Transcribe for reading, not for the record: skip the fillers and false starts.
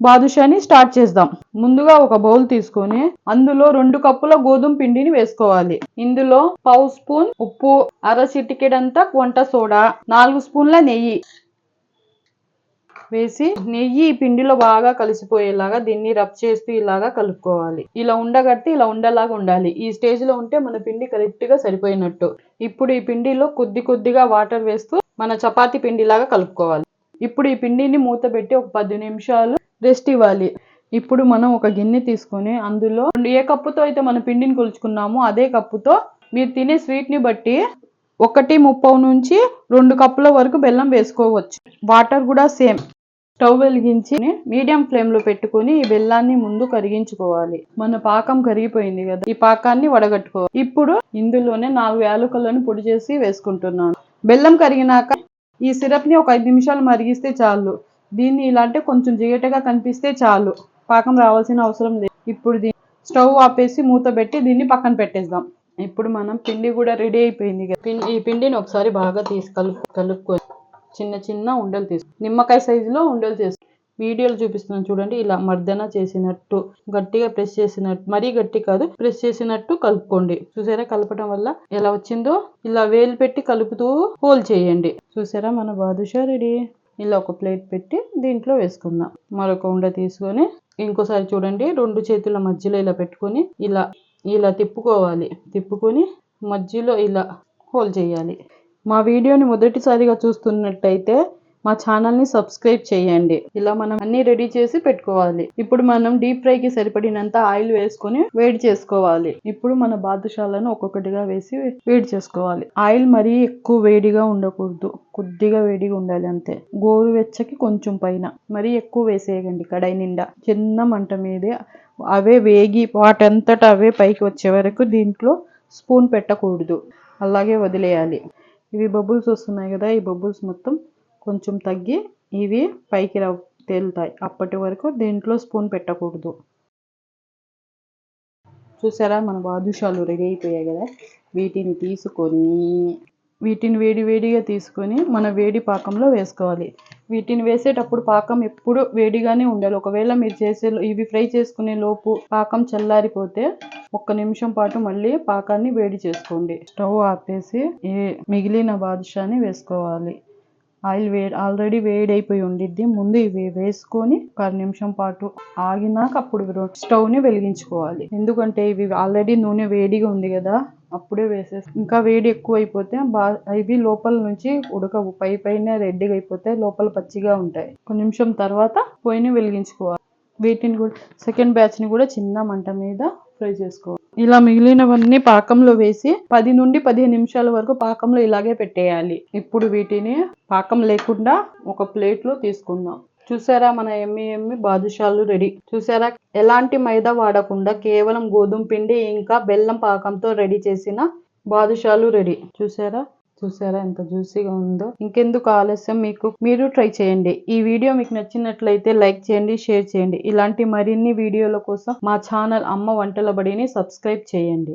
బాదుషాని start చేద్దాం. ముందుగా ఒక బౌల్ తీసుకొని అందులో 2 కప్పుల గోధుమ పిండిని వేసుకోవాలి. ఇందులో పావు స్పూన్ ఉప్పు, అర చిటికెడంతా వంట సోడా, 4 స్పూన్ల నెయ్యి వేసి నెయ్యి ఈ పిండిలో బాగా కలిసిపోయేలాగా దీన్ని రబ్ చేస్తూ ఇలాగా కలుపుకోవాలి. ఇలా ఉండగట్టి ఇలా ఉండలాగా ఉండాలి. ఈ స్టేజ్ లో ఉంటే మన పిండి కరెక్ట్ గా సరిపోయినట్టు. ఇప్పుడు ఈ పిండిలో కొద్దిగా వాటర్ వేస్తూ మన చపాతీ పిండిలాగా కలుపుకోవాలి. ఇప్పుడు ఈ పిండిని మూత పెట్టి ఒక 10 నిమిషాలు రెస్ట్ ఇవ్వాలి. ఇప్పుడు మనం ఒక గిన్నె తీసుకొని అందులో ఏ కప్పుతో అయితే మన పిండిని కొలుచుకున్నామో అదే కప్పుతో మీరు తినే స్వీట్ ని బట్టి 1:30 నుంచి 2 కప్పుల వరకు బెల్లం వేసుకోవచ్చు. వాటర్ కూడా సేమ్. స్టవ్ వెలిగించి మీడియం ఫ్లేమ్ లో పెట్టుకుని ఈ బెల్లాన్ని ముందు కరిగించుకోవాలి. మన పాకం కరిగిపోయింది కదా, ఈ పాకాన్ని వడగట్టుకోవాలి. ఇప్పుడు ఇందులోనే 4 యాలకులను పొడి చేసి వేసుకుంటున్నాను. బెల్లం కరిగినాక ఈ సిరప్ ని ఒక 5 నిమిషాలు మరిగిస్తే చాలు. దీన్ని ఇలా అంటే కొంచెం జిగటగా కనిపిస్తే చాలు, పాకం రావాల్సిన అవసరం లేదు. ఇప్పుడు స్టవ్ ఆపేసి మూత పెట్టి దీన్ని పక్కన పెట్టేద్దాం. ఇప్పుడు మనం పిండి కూడా రెడీ అయిపోయింది కదా, ఈ పిండిని ఒకసారి బాగా కలుపుకొని చిన్న ఉండలు తీసుకు నిమ్మకాయ సైజులో ఉండలు చేసు వీడియోలు చూపిస్తున్నాను చూడండి. ఇలా మర్దన చేసినట్టు గట్టిగా ప్రెస్ చేసినట్టు, మరీ గట్టి కాదు, ప్రెస్ చేసినట్టు కలుపుకోండి. చూసారా కలపడం వల్ల ఎలా వచ్చిందో? ఇలా వేలు పెట్టి కలుపుతూ హోల్ చేయండి. చూసారా మన బాదుషా రెడీ. ఇలా ఒక ప్లేట్ పెట్టి దీంట్లో వేసుకుందాం. మరొక ఉండ తీసుకొని ఇంకోసారి చూడండి, 2 చేతుల మధ్యలో ఇలా పెట్టుకొని ఇలా తిప్పుకోవాలి. తిప్పుకొని మధ్యలో ఇలా హోల్ చేయాలి. మా వీడియోని మొదటిసారిగా చూస్తున్నట్టయితే మా ఛానల్ని సబ్స్క్రైబ్ చేయండి. ఇలా మనం అన్ని రెడీ చేసి పెట్టుకోవాలి. ఇప్పుడు మనం డీప్ ఫ్రైకి సరిపడినంత ఆయిల్ వేసుకొని వేడి చేసుకోవాలి. ఇప్పుడు మన బాదుషాలను ఒక్కొక్కటిగా వేసి వేడి చేసుకోవాలి. ఆయిల్ మరీ ఎక్కువ వేడిగా ఉండకూడదు, కొద్దిగా వేడిగా ఉండాలి అంతే. గోరువెచ్చకి కొంచెం పైన, మరీ ఎక్కువ వేసేయకండి కడాయి నిండా. చిన్న మంట మీదే అవే వేగి వాటంతటా అవే పైకి వచ్చే వరకు దీంట్లో స్పూన్ పెట్టకూడదు, అలాగే వదిలేయాలి. ఇవి బబుల్స్ వస్తున్నాయి కదా, ఈ బబుల్స్ మొత్తం కొంచెం తగ్గి ఇవి పైకి తేలుతాయి. అప్పటి వరకు దీంట్లో స్పూన్ పెట్టకూడదు. చూసారా మన బాదుషాలు రెడీ అయిపోయాయి కదా. వీటిని వేడిగా తీసుకొని మన వేడి పాకంలో వేసుకోవాలి. వీటిని వేసేటప్పుడు పాకం ఎప్పుడు వేడిగానే ఉండాలి. ఒకవేళ మీరు ఇవి ఫ్రై చేసుకునే లోపు పాకం చల్లారిపోతే 1 నిమిషం పాటు మళ్ళీ పాకాన్ని వేడి చేసుకోండి. స్టవ్ ఆపేసి మిగిలిన బాదుషాని వేసుకోవాలి. ఆయిల్ ఆల్రెడీ వేడైపోయి ఉండిద్ది. ముందు ఇవి వేసుకొని 1 నిమిషం పాటు ఆగినాక అప్పుడు స్టవ్ ని వెలిగించుకోవాలి. ఎందుకంటే ఇవి ఆల్రెడీ నూనె వేడిగా ఉంది కదా, అప్పుడే వేసేసి ఇంకా వేడి ఎక్కువ అయిపోతే ఇవి లోపల నుంచి ఉడకవు. పైన రెడ్డిగా అయిపోతే లోపల పచ్చిగా ఉంటాయి. 1 నిమిషం తర్వాత పొయ్యిని వెలిగించుకోవాలి. వీటిని కూడా సెకండ్ బ్యాచ్ ని కూడా చిన్న మంట మీద ఫ్రై చేసుకోవాలి. ఇలా మిగిలినవన్నీ పాకంలో వేసి 10 నుండి 15 నిమిషాల వరకు పాకంలో ఇలాగే పెట్టేయాలి. ఇప్పుడు వీటిని పాకం లేకుండా ఒక ప్లేట్ లో తీసుకుందాం. చూసారా మన ఎమ్మి బాదుషాలు రెడీ. చూసారా ఎలాంటి మైదా వాడకుండా కేవలం గోధుమ పిండి ఇంకా బెల్లం పాకంతో రెడీ చేసిన బాదుషాలు రెడీ. చూసారా ఎంత జ్యూసీగా ఉందో. ఇంకెందుకు ఆలస్యం, మీరు ట్రై చేయండి. ఈ వీడియో మీకు నచ్చినట్లయితే లైక్ చేయండి, షేర్ చేయండి. ఇలాంటి మరిన్ని వీడియోల కోసం మా ఛానల్ అమ్మ వంటల బడిని సబ్స్క్రైబ్ చేయండి.